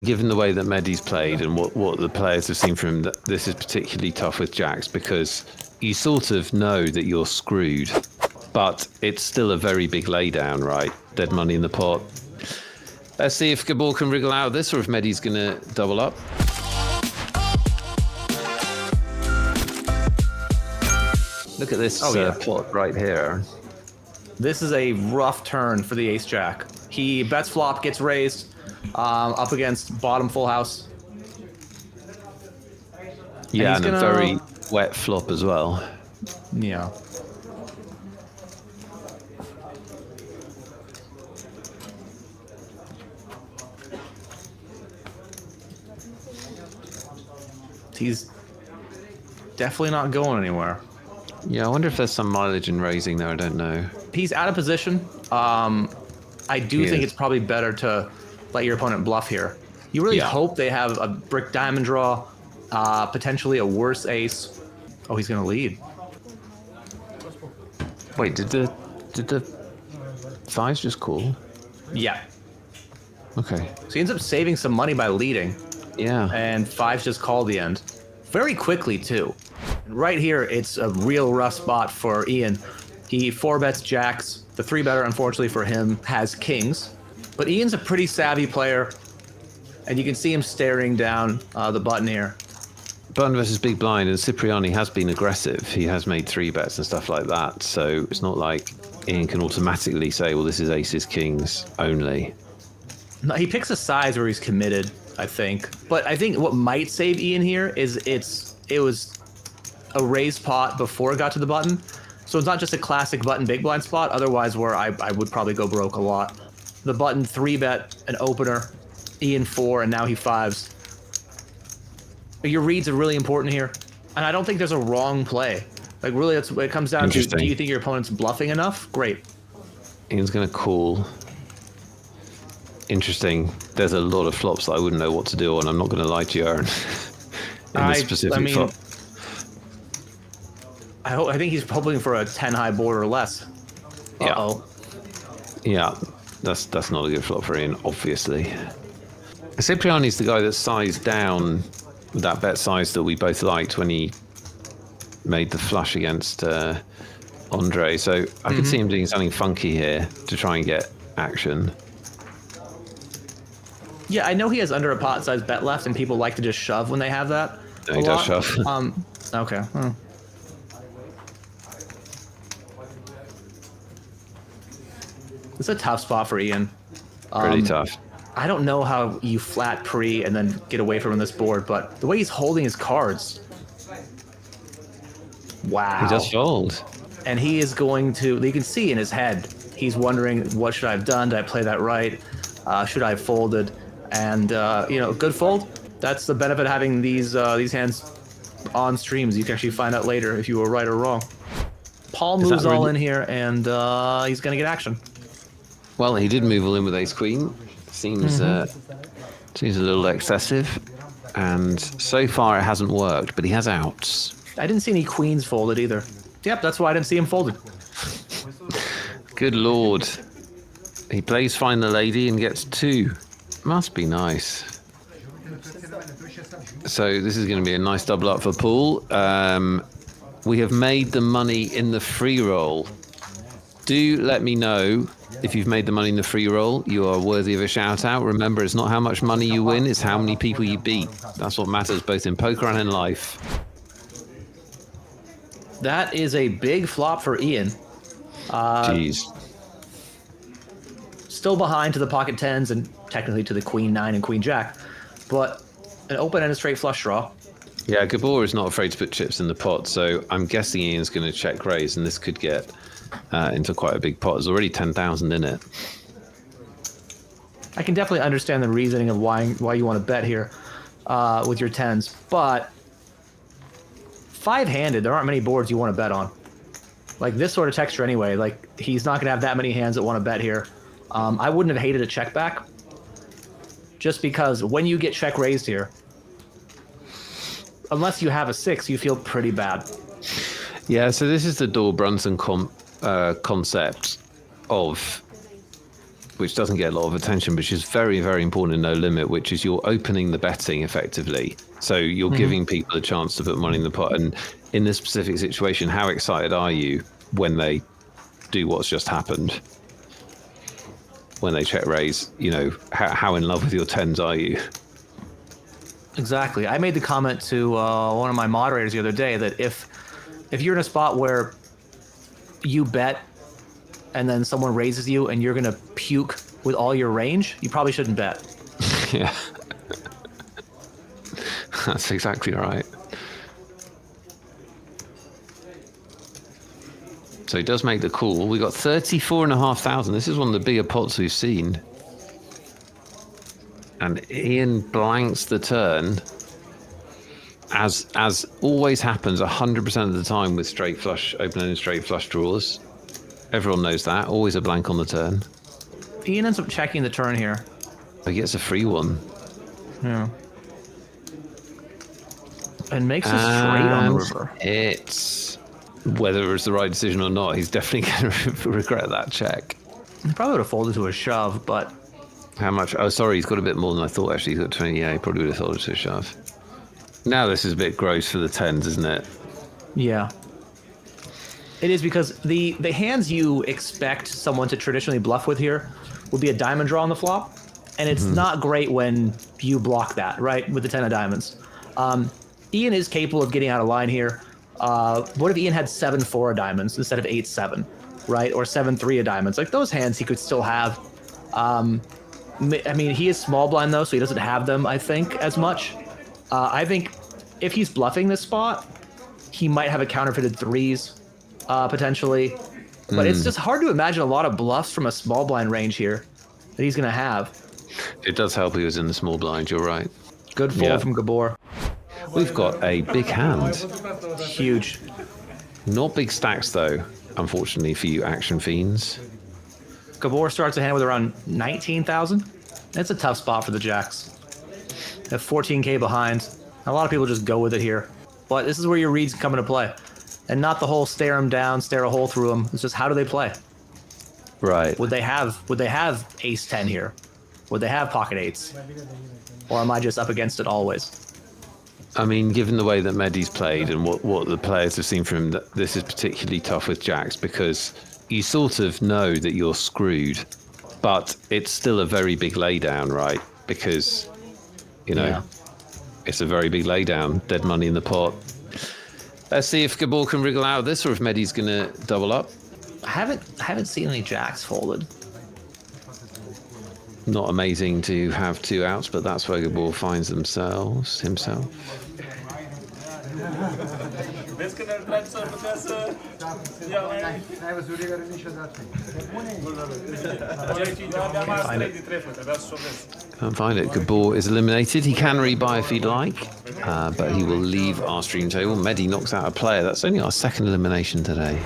Given the way that Mehdi's played and what the players have seen from him, that this is particularly tough with jacks because you sort of know that you're screwed, but it's still a very big laydown, right? Dead money in the pot. Let's see if Gabor can wriggle out of this or if Mehdi's going to double up. Look at this pot right here. This is a rough turn for the ace-jack. He bets flop, gets raised, up against bottom full house. Yeah, and a very wet flop as well. Yeah. He's definitely not going anywhere. Yeah, I wonder if there's some mileage in raising there. I don't know. He's out of position. I do think it's probably better to let your opponent bluff here. You really hope they have a brick diamond draw, potentially a worse ace. Oh, he's gonna lead. Wait, did the fives just call? Yeah. Okay. So he ends up saving some money by leading. Yeah. And fives just call the end. Very quickly, too. And right here, it's a real rough spot for Ian. He 4-bets jacks. The 3-better, unfortunately for him, has kings. But Ian's a pretty savvy player. And you can see him staring down the button here. Button versus big blind, and Cipriani has been aggressive. He has made 3-bets and stuff like that. So it's not like Ian can automatically say, well, this is aces, kings only. No, he picks a size where he's committed, I think. But I think what might save Ian here is it was a raised pot before it got to the button. So it's not just a classic button big blind spot, otherwise where I would probably go broke a lot. The button 3-bet, an opener, Ian 4, and now he 5s. Your reads are really important here. And I don't think there's a wrong play. Like really, that's what it comes down to. Do you think your opponent's bluffing enough? Great. Ian's going to call. Interesting. There's a lot of flops that I wouldn't know what to do on. I'm not going to lie to you, Aaron. In this specific flop. I think he's hoping for a 10-high board or less. Uh-oh. Yeah, that's not a good flop for Ian, obviously. Cipriani's the guy that sized down that bet size that we both liked when he made the flush against Andre. So I could see him doing something funky here to try and get action. Yeah, I know he has under a pot size bet left, and people like to just shove when they have that. No, he does shove. Okay. It's a tough spot for Ian. Pretty tough. I don't know how you flat pre and then get away from this board, but the way he's holding his cards. Wow. He does fold. And he is going to, you can see in his head, he's wondering, what should I have done? Did I play that right? Should I have folded? And, good fold. That's the benefit of having these hands on streams. You can actually find out later if you were right or wrong. Paul moves all in here, and he's going to get action. Well, he did move all in with ace-queen. Seems a little excessive. And so far it hasn't worked, but he has outs. I didn't see any queens folded either. Yep, that's why I didn't see him folded. Good lord. He plays Find the Lady and gets 2. Must be nice. So this is going to be a nice double up for Paul. We have made the money in the free roll. Do let me know if you've made the money in the free roll. You are worthy of a shout out. Remember, it's not how much money you win, it's how many people you beat. That's what matters both in poker and in life. That is a big flop for Ian. Jeez. Still behind to the pocket tens and technically to the queen 9 and queen jack, but an open and a straight flush draw. Yeah, Gabor is not afraid to put chips in the pot, so I'm guessing Ian's going to check raise, and this could get into quite a big pot. There's already 10,000 in it. I can definitely understand the reasoning of why you want to bet here with your tens, but 5-handed, there aren't many boards you want to bet on. Like this sort of texture anyway, like he's not going to have that many hands that want to bet here. I wouldn't have hated a check back, just because when you get check raised here, unless you have a 6, you feel pretty bad. Yeah, so this is the Dor Brunson concept of which doesn't get a lot of attention, but is very, very important in No Limit, which is you're opening the betting effectively. So you're giving people a chance to put money in the pot. And in this specific situation, how excited are you when they do what's just happened? When they check raise, you know, how in love with your tens are you? Exactly. I made the comment to one of my moderators the other day that if you're in a spot where you bet and then someone raises you and you're going to puke with all your range, you probably shouldn't bet. Yeah. That's exactly right. So he does make the call. We got 34,500. This is one of the bigger pots we've seen. And Ian blanks the turn. As always happens 100% of the time with straight flush, open-ended straight flush draws. Everyone knows that. Always a blank on the turn. Ian ends up checking the turn here. He gets a free one. Yeah. And makes a straight on the river. It's... whether it was the right decision or not, he's definitely going to regret that check. He probably would have folded to a shove, but... How much? Oh, sorry, he's got a bit more than I thought, actually. He's got 20, yeah, he probably would have folded to a shove. Now this is a bit gross for the tens, isn't it? Yeah. It is, because the hands you expect someone to traditionally bluff with here would be a diamond draw on the flop, and it's not great when you block that, right, with the 10 of diamonds. Ian is capable of getting out of line here. What if Ian had 7-4 of diamonds instead of 8-7, right? Or 7-3 of diamonds? Like, those hands he could still have. I mean, he is small blind, though, so he doesn't have them, I think, as much. I think if he's bluffing this spot, he might have a counterfeited threes, potentially. But it's just hard to imagine a lot of bluffs from a small blind range here that he's going to have. It does help he was in the small blind, you're right. Good fold from Gabor. We've got a big hand. Huge. Not big stacks, though, unfortunately, for you action fiends. Gabor starts the hand with around 19,000. That's a tough spot for the jacks. They have 14K behind. A lot of people just go with it here. But this is where your reads come into play. And not the whole stare them down, stare a hole through them. It's just, how do they play? Right. Would they have ace 10 here? Would they have pocket eights? Or am I just up against it always? I mean, given the way that Mehdi's played and what the players have seen from him, this is particularly tough with jacks, because you sort of know that you're screwed, but it's still a very big laydown, right? Because, you know, it's a very big laydown, dead money in the pot. Let's see if Gabor can wriggle out of this, or if Mehdi's going to double up. I haven't seen any jacks folded. Not amazing to have two outs, but that's where Gabor finds himself. Vezi că ne-ar dragi să putea să ia mai... N-ai văzut regare niciodată. Can't find it. Gabor is eliminated. He can rebuy if he'd like, but he will leave our stream table. Mehdi knocks out a player. That's only our second elimination today.